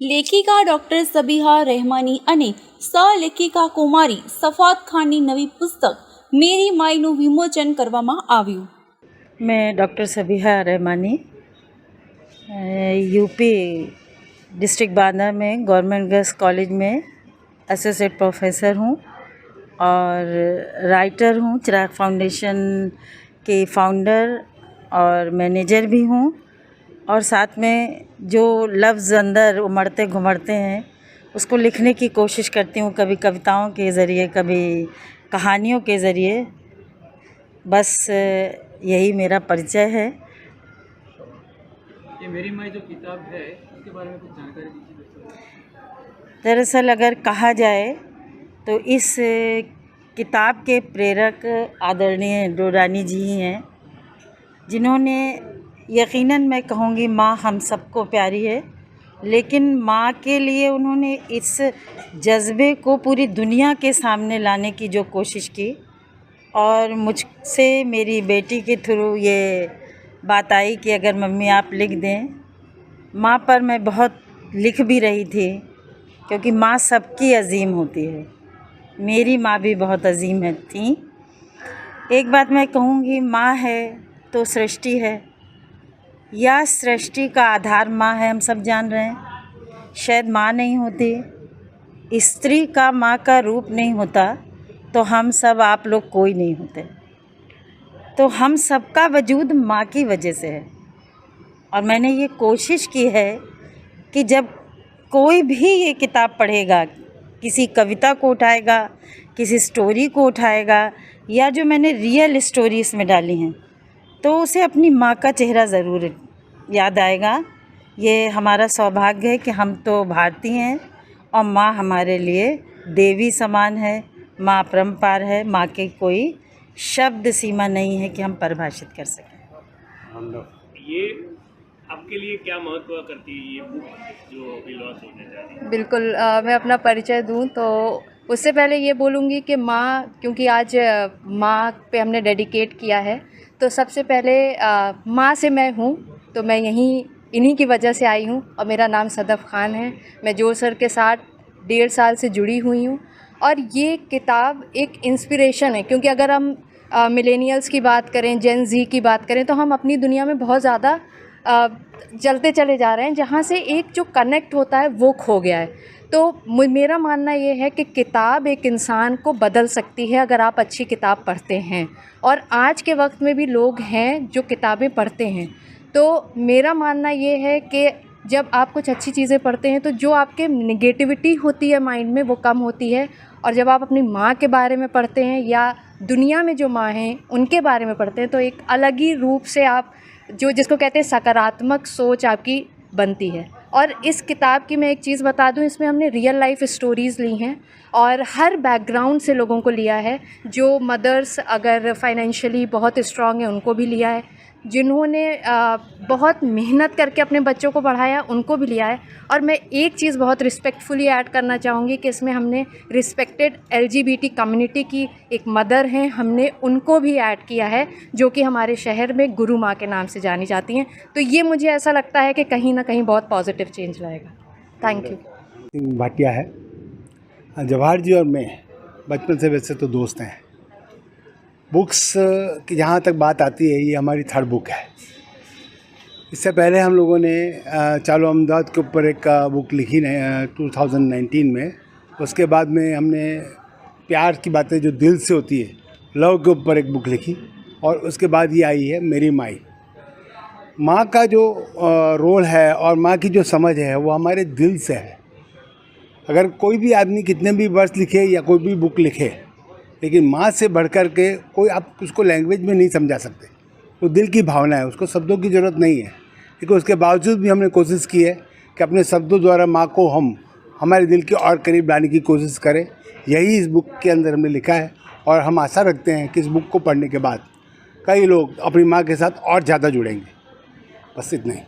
લેખિકા doctor સબીહા રહેમાની અને સહલેખિકા કુમારી સફાત ખાનની નવી પુસ્તક મેરી માયનું વિમોચન કરવામાં આવ્યું। मैं doctor Sabiha Rahmani UP district Banda में गवर्नमेंट गर्ल्स कॉलेज में एसोसिएट प्रोफेसर हूँ और राइटर हूँ। चिराग फाउंडेशन के फाउंडर और मैनेजर भी हूँ और साथ में जो लफ्ज़ अंदर उमड़ते घुमड़ते हैं उसको लिखने की कोशिश करती हूँ, कभी कविताओं के ज़रिए, कभी कहानियों के ज़रिए। बस यही मेरा परिचय है। ये मेरी माई जो किताब है उसके बारे में कुछ जानकारी दीजिए। दरअसल अगर कहा जाए तो इस किताब के प्रेरक आदरणीय डोरानी जी ही हैं, जिन्होंने यकीनन मैं कहूँगी माँ हम सबको प्यारी है, लेकिन माँ के लिए उन्होंने इस जज्बे को पूरी दुनिया के सामने लाने की जो कोशिश की और मुझसे मेरी बेटी के थ्रू ये बात आई कि अगर मम्मी आप लिख दें। माँ पर मैं बहुत लिख भी रही थी क्योंकि माँ सबकी अजीम होती है। मेरी माँ भी बहुत अजीम है थी। एक बात मैं कहूँगी, माँ है तो सृष्टि है या सृष्टि का आधार माँ है, हम सब जान रहे हैं। शायद माँ नहीं होती, स्त्री का माँ का रूप नहीं होता तो हम सब आप लोग कोई नहीं होते। तो हम सबका वजूद माँ की वजह से है। और मैंने ये कोशिश की है कि जब कोई भी ये किताब पढ़ेगा, किसी कविता को उठाएगा, किसी स्टोरी को उठाएगा या जो मैंने रियल स्टोरी इसमें डाली हैं, तो उसे अपनी माँ का चेहरा ज़रूर याद आएगा। ये हमारा सौभाग्य है कि हम तो भारतीय हैं और माँ हमारे लिए देवी समान है, माँ परम्पार है। माँ की कोई शब्द सीमा नहीं है कि हम परिभाषित कर सकें। ये आपके लिए क्या महत्व करती है ये बुक जो अभी लॉन्च होने जा रही है? बिल्कुल, मैं अपना परिचय दूं तो उससे पहले ये बोलूँगी कि माँ, क्योंकि आज माँ पे हमने डेडिकेट किया है, तो सबसे पहले माँ से मैं हूँ, तो मैं इन्हीं की वजह से आई हूँ और मेरा नाम सदफ खान है। मैं जोर सर के साथ 1.5 साल से जुड़ी हुई हूँ और ये किताब एक इंस्पिरेशन है, क्योंकि अगर हम मिलेनियल्स की बात करें, जेन ज़ी की बात करें, तो हम अपनी दुनिया में बहुत ज़्यादा चलते चले जा रहे हैं, जहाँ से एक जो कनेक्ट होता है वो खो गया है। तो मेरा मानना ये है कि किताब एक इंसान को बदल सकती है अगर आप अच्छी किताब पढ़ते हैं, और आज के वक्त में भी लोग हैं जो किताबें पढ़ते हैं। तो मेरा मानना ये है कि जब आप कुछ अच्छी चीज़ें पढ़ते हैं तो जो आपके नेगेटिविटी होती है माइंड में वो कम होती है, और जब आप अपनी माँ के बारे में पढ़ते हैं या दुनिया में जो माँ हैं उनके बारे में पढ़ते हैं तो एक अलग ही रूप से आप जिसको कहते हैं सकारात्मक सोच आपकी बनती है। और इस किताब की मैं एक चीज़ बता दूं, इसमें हमने रियल लाइफ स्टोरीज़ ली हैं और हर बैकग्राउंड से लोगों को लिया है। जो मदर्स अगर फाइनेंशियली बहुत स्ट्रॉन्ग है उनको भी लिया है, जिन्होंने बहुत मेहनत करके अपने बच्चों को पढ़ाया उनको भी लिया है। और मैं एक चीज़ बहुत रिस्पेक्टफुली ऐड करना चाहूँगी कि इसमें हमने रिस्पेक्टेड LGBT कम्युनिटी की एक मदर हैं, हमने उनको भी ऐड किया है, जो कि हमारे शहर में गुरु माँ के नाम से जानी जाती हैं। तो ये मुझे ऐसा लगता है कि कहीं ना कहीं बहुत पॉजिटिव चेंज लाएगा। Thank you. भाटिया है। जवाहर जी और मैं बचपन से वैसे तो दोस्त हैं। बुक्स की जहाँ तक बात आती है, ये हमारी 3rd बुक है। इससे पहले हम लोगों ने चालो अहमदाबाद के ऊपर एक बुक लिखी 2019 में। उसके बाद में हमने प्यार की बातें जो दिल से होती है, लव के ऊपर एक बुक लिखी, और उसके बाद ये आई है मेरी माई। माँ का जो रोल है और माँ की जो समझ है वो हमारे दिल से है। अगर कोई भी आदमी कितने भी वर्ष लिखे या कोई भी बुक लिखे, लेकिन माँ से बढ़कर के कोई आप उसको लैंग्वेज में नहीं समझा सकते। वो दिल की भावना है, उसको शब्दों की ज़रूरत नहीं है। लेकिन उसके बावजूद भी हमने कोशिश की है कि अपने शब्दों द्वारा माँ को हम हमारे दिल के और करीब लाने की कोशिश करें। यही इस बुक के अंदर हमने लिखा है और हम आशा रखते हैं कि इस बुक को पढ़ने के बाद कई लोग अपनी माँ के साथ और ज़्यादा जुड़ेंगे। बस इतना ही।